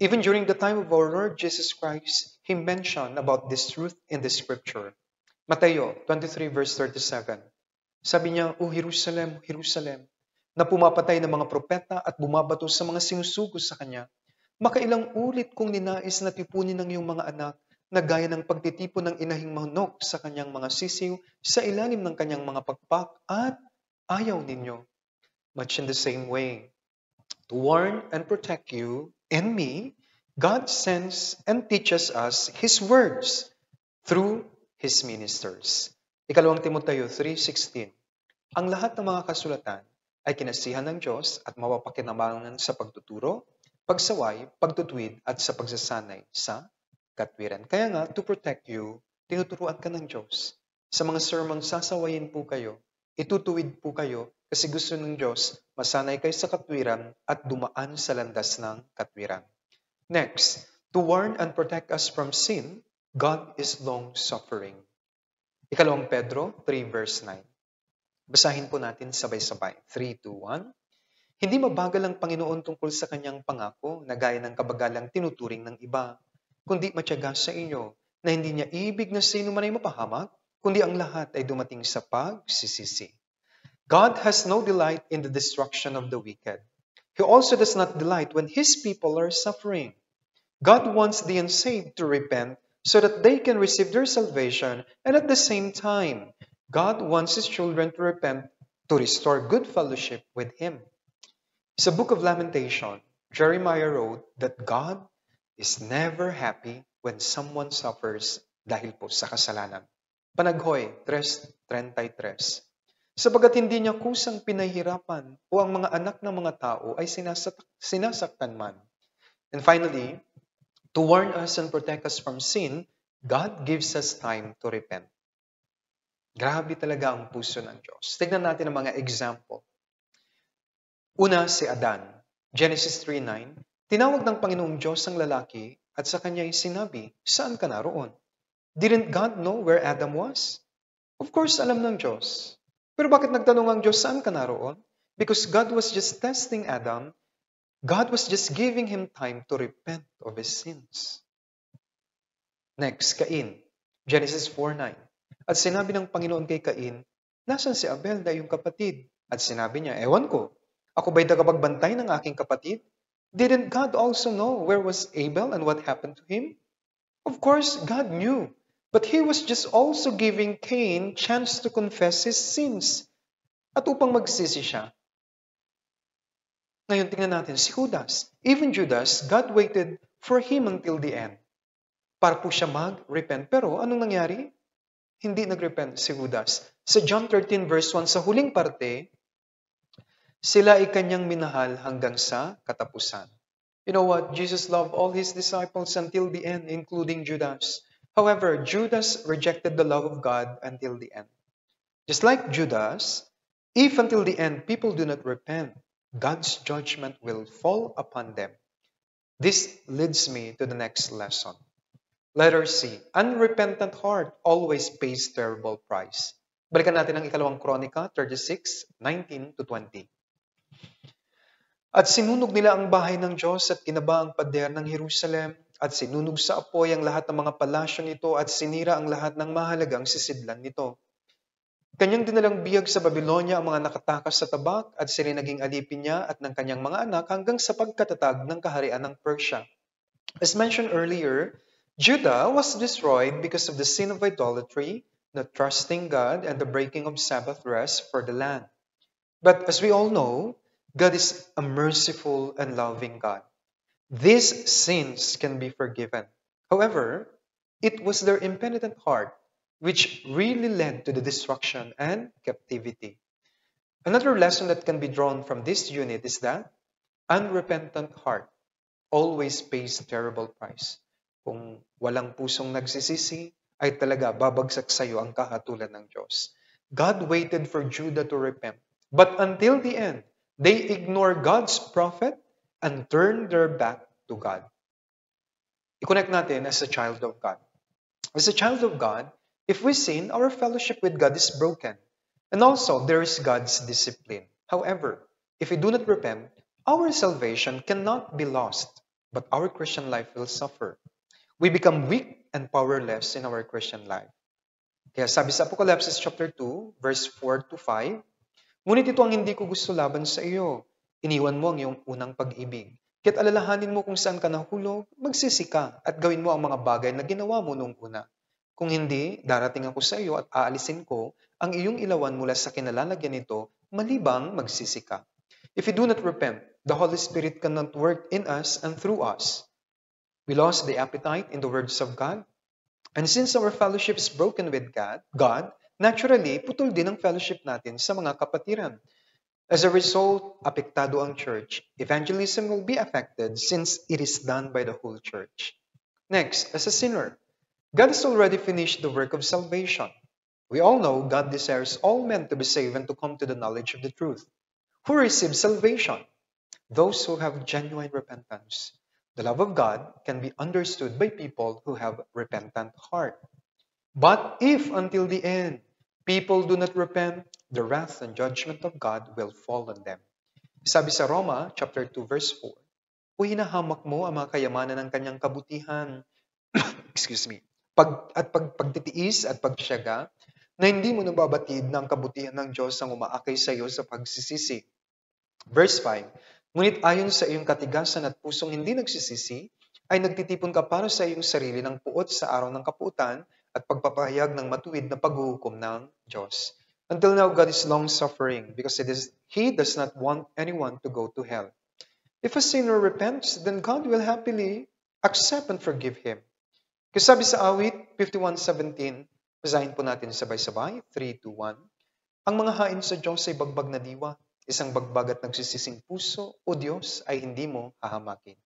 Even during the time of our Lord Jesus Christ, He mentioned about this truth in the scripture. Mateo 23 verse 37. Sabi niya, O Jerusalem, Jerusalem, na pumapatay ng mga propeta at bumabato sa mga sinusugod sa kanya. Makailang ulit kong ninais na tipunin ng iyong mga anak na gaya ng pagtitipon ng inahing manok sa kanyang mga sisiw sa ilalim ng kanyang mga pakpak at ayaw ninyo. Much in the same way, to warn and protect you and me, God sends and teaches us His words through His ministers. Ikalawang Timoteo 3:16. Ang lahat ng mga kasulatan ay kinasihan ng Diyos at mapapakinabangan sa pagtuturo, pagsaway, pagtutuwid at sa pagsasanay sa katwiran. Kaya nga, to protect you, tinuturuan ka ng Diyos. Sa mga sermon, sasawayin po kayo, itutuwid po kayo kasi gusto ng Diyos, masanay kayo sa katwiran at dumaan sa landas ng katwiran. Next, to warn and protect us from sin, God is long-suffering. Ikalawang Pedro 3 verse 9. Basahin po natin sabay-sabay. 3, 2, 1. Hindi mabagal ang Panginoon tungkol sa kanyang pangako na gaya ng kabagalang tinuturing ng iba, kundi matyaga sa inyo na hindi niya ibig na sino man ay mapahamak, kundi ang lahat ay dumating sa pagsisisi. God has no delight in the destruction of the wicked. He also does not delight when His people are suffering. God wants the unsaved to repent so that they can receive their salvation, and at the same time, God wants His children to repent to restore good fellowship with Him. Sa Book of Lamentation, Jeremiah wrote that God is never happy when someone suffers dahil po sa kasalanan. Panaghoy 3:33. Sapagat hindi niya kusang pinahirapan o ang mga anak ng mga tao ay sinasaktan man. And finally, to warn us and protect us from sin, God gives us time to repent. Grabe talaga ang puso ng Diyos. Tignan natin ang mga example. Una, si Adan. Genesis 3:9, tinawag ng Panginoong Diyos ang lalaki at sa kanya ay sinabi, saan ka naroon? Didn't God know where Adam was? Of course, alam ng Diyos. Pero bakit nagtanong ang Diyos, saan ka naroon? Because God was just testing Adam. God was just giving him time to repent of his sins. Next, Cain. Genesis 4:9. At sinabi ng Panginoon kay Cain, nasan si Abel na iyong kapatid? At sinabi niya, ewan ko, ako ba'y tagapagbantay ng aking kapatid? Didn't God also know where was Abel and what happened to him? Of course, God knew. But He was just also giving Cain chance to confess his sins. At upang magsisi siya. Ngayon, tingnan natin si Judas. Even Judas, God waited for him until the end. Para po siya mag-repent. Pero anong nangyari? Hindi nag-repent si Judas. Sa John 13 verse 1, sa huling parte, sila ay kanyang minahal hanggang sa katapusan. You know what? Jesus loved all His disciples until the end, including Judas. However, Judas rejected the love of God until the end. Just like Judas, if until the end people do not repent, God's judgment will fall upon them. This leads me to the next lesson. Letter C, unrepentant heart always pays terrible price. Balikan natin ang ikalawang Kronika 36:19-20. At sinunog nila ang bahay ng Diyos at kinaba ang pader ng Jerusalem at sinunog sa apoy ang lahat ng mga palasyo nito at sinira ang lahat ng mahalagang sisidlan nito. Kanyang dinalang biyag sa Babylonia ang mga nakatakas sa tabak at sila naging alipin niya at ng kanyang mga anak hanggang sa pagkatatag ng kaharian ng Persia. As mentioned earlier, Judah was destroyed because of the sin of idolatry, not trusting God, and the breaking of Sabbath rest for the land. But as we all know, God is a merciful and loving God. These sins can be forgiven. However, it was their impenitent heart which really led to the destruction and captivity. Another lesson that can be drawn from this unit is that unrepentant heart always pays a terrible price. Kung walang pusong nagsisisi, ay talaga babagsak sa iyo ang kahatulan ng Diyos. God waited for Judah to repent. But until the end, they ignore God's prophet and turn their back to God. I-connect natin as a child of God. As a child of God, if we sin, our fellowship with God is broken. And also, there is God's discipline. However, if we do not repent, our salvation cannot be lost, but our Christian life will suffer. We become weak and powerless in our Christian life. Kaya sabi sa Apocalypse chapter 2, verse 4 to 5, ngunit ito ang hindi ko gusto laban sa iyo. Iniwan mo ang iyong unang pag-ibig. Kaya't alalahanin mo kung saan ka nahulog, magsisi ka at gawin mo ang mga bagay na ginawa mo noong una. Kung hindi, darating ako sa iyo at aalisin ko ang iyong ilawan mula sa kinalalagyan nito, malibang magsisi ka. If we do not repent, the Holy Spirit cannot work in us and through us. We lost the appetite in the words of God. And since our fellowship is broken with God, naturally, putol din ang fellowship natin sa mga kapatiran. As a result, apektado ang church. Evangelism will be affected since it is done by the whole church. Next, as a sinner, God has already finished the work of salvation. We all know God desires all men to be saved and to come to the knowledge of the truth. Who receive salvation? Those who have genuine repentance. The love of God can be understood by people who have repentant heart. But if until the end, people do not repent, the wrath and judgment of God will fall on them. Sabi sa Roma, chapter 2, verse 4, o hinahamak mo ang mga kayamanan ng kanyang kabutihan, excuse me, pagtitiis at pagtiyaga, na hindi mo nababatid ng kabutihan ng Diyos ang umaakay sa iyo sa pagsisisi. Verse 5, ngunit ayon sa iyong katigasan at pusong hindi nagsisisi, ay nagtitipon ka para sa iyong sarili ng puot sa araw ng kapuutan at pagpapahayag ng matuwid na paghuhukom ng Diyos. Until now, God is long-suffering because He does not want anyone to go to hell. If a sinner repents, then God will happily accept and forgive him. Kasi sabi sa awit 51:17, basahin po natin sabay-sabay, 3, 2, 1, ang mga hain sa Diyos ay bagbag na diwa, isang bagbag at nagsisising puso, o Diyos, ay hindi mo hahamakin.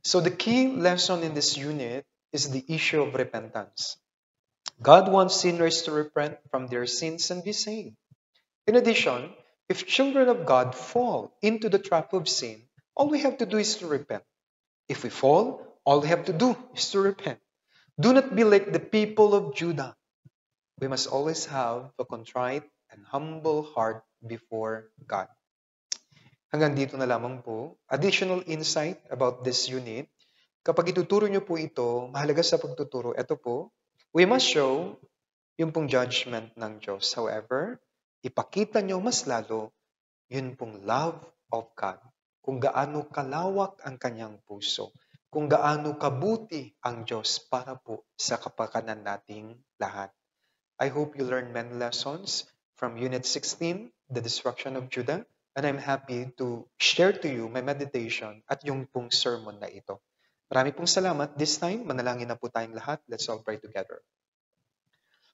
So the key lesson in this unit is the issue of repentance. God wants sinners to repent from their sins and be saved. In addition, if children of God fall into the trap of sin, all we have to do is to repent. If we fall, all we have to do is to repent. Do not be like the people of Judah. We must always have a contrite and humble heart before God. Hanggang dito na lamang po. Additional insight about this unit. Kapag ituturo nyo po ito, mahalaga sa pagtuturo, ito po, we must show yung pong judgment ng Diyos. However, ipakita nyo mas lalo yun pong love of God. Kung gaano kalawak ang kanyang puso. Kung gaano kabuti ang Diyos para po sa kapakanan nating lahat. I hope you learned many lessons from Unit 16, The Destruction of Judah, and I'm happy to share to you my meditation at yung pong sermon na ito. Marami pong salamat. This time, manalangin na po tayong lahat. Let's all pray together.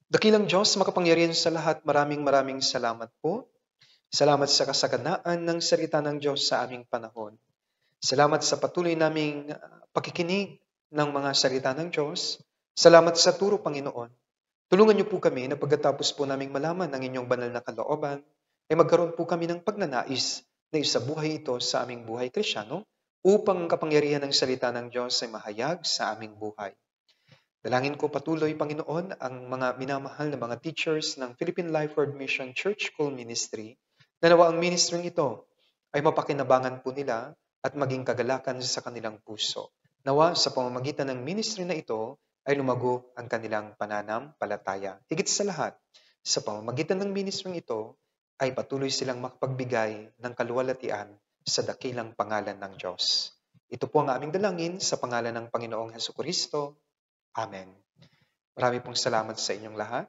Dakilang Diyos, makapangyarihan sa lahat, maraming salamat po. Salamat sa kasaganaan ng salita ng Diyos sa aming panahon. Salamat sa patuloy naming pakikinig ng mga salita ng Diyos. Salamat sa turo, Panginoon. Tulungan niyo po kami na pagkatapos po naming malaman ang inyong banal na kalooban, ay magkaroon po kami ng pagnanais na isabuhay ito sa aming buhay Kristyano upang ang kapangyarihan ng salita ng Diyos ay mahayag sa aming buhay. Dalangin ko patuloy, Panginoon, ang mga minamahal na mga teachers ng Philippine Life Word Mission Church School Ministry na nawa ang ministering ito ay mapakinabangan po nila at maging kagalakan sa kanilang puso. Nawa sa pamamagitan ng ministry na ito ay lumago ang kanilang pananampalataya. Higit sa lahat, sa pamamagitan ng ministry ito ay patuloy silang makapagbigay ng kaluwalhatian sa dakilang pangalan ng Diyos. Ito po ang aming dalangin sa pangalan ng Panginoong Hesukristo. Amen. Marami pong salamat sa inyong lahat.